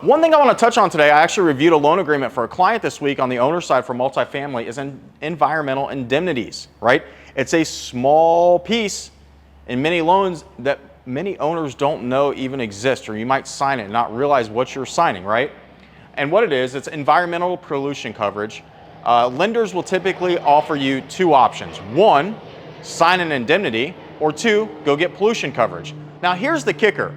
One thing I want to touch on today, I actually reviewed a loan agreement for a client this week on the owner side for multifamily, is environmental indemnities, right? It's a small piece in many loans that many owners don't know even exist, or you might sign it and not realize what you're signing, right? And what it is, it's environmental pollution coverage. Lenders will typically offer you two options. One, sign an indemnity, or two, go get pollution coverage. Now here's the kicker.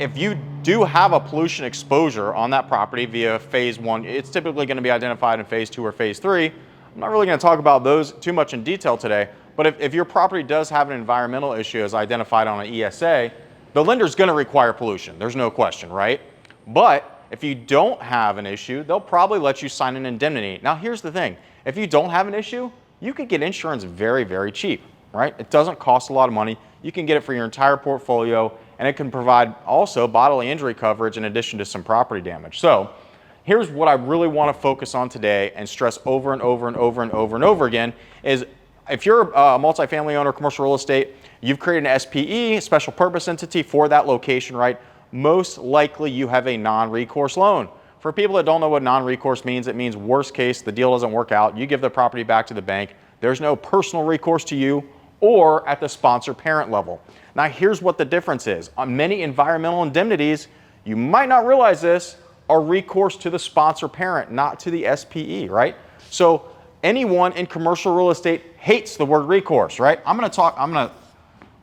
If you do have a pollution exposure on that property via phase one, it's typically going to be identified in phase two or phase three. I'm not really going to talk about those too much in detail today, but if your property does have an environmental issue as identified on an ESA, the lender's going to require pollution. There's no question, right? But if you don't have an issue, they'll probably let you sign an indemnity. Now here's the thing. If you don't have an issue, you could get insurance very, very cheap, right? It doesn't cost a lot of money. You can get it for your entire portfolio, and it can provide also bodily injury coverage in addition to some property damage. So here's what I really want to focus on today and stress over and over and over and over and over again is if you're a multifamily owner, commercial real estate, you've created an SPE, special purpose entity for that location, right? Most likely you have a non-recourse loan. For people that don't know what non-recourse means, it means worst case, the deal doesn't work out, you give the property back to the bank, there's no personal recourse to you or at the sponsor parent level. Now here's what the difference is. On many environmental indemnities, you might not realize this, are recourse to the sponsor parent, not to the SPE, right? So anyone in commercial real estate hates the word recourse, right? I'm gonna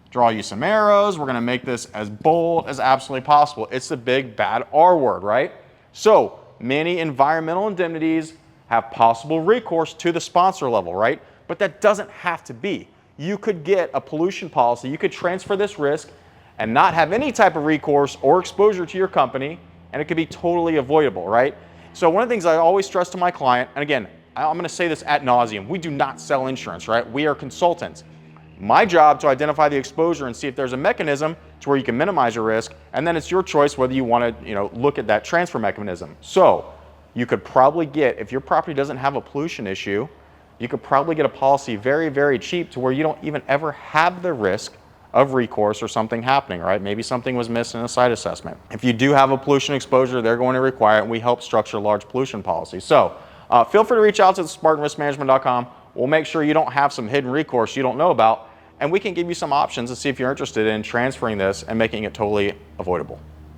draw you some arrows. We're gonna make this as bold as absolutely possible. It's the big bad R word, right? So many environmental indemnities have possible recourse to the sponsor level, right? But that doesn't have to be. You could get a pollution policy, you could transfer this risk and not have any type of recourse or exposure to your company, and it could be totally avoidable, right? So one of the things I always stress to my client, and again, I'm gonna say this ad nauseum, we do not sell insurance, right? We are consultants. My job to identify the exposure and see if there's a mechanism to where you can minimize your risk, and then it's your choice whether you wanna look at that transfer mechanism. So you could probably get, if your property doesn't have a pollution issue, you could probably get a policy very, very cheap to where you don't even ever have the risk of recourse or something happening, right? Maybe something was missed in a site assessment. If you do have a pollution exposure, they're going to require it, and we help structure large pollution policies. So feel free to reach out to spartanriskmanagement.com. We'll make sure you don't have some hidden recourse you don't know about, and we can give you some options to see if you're interested in transferring this and making it totally avoidable.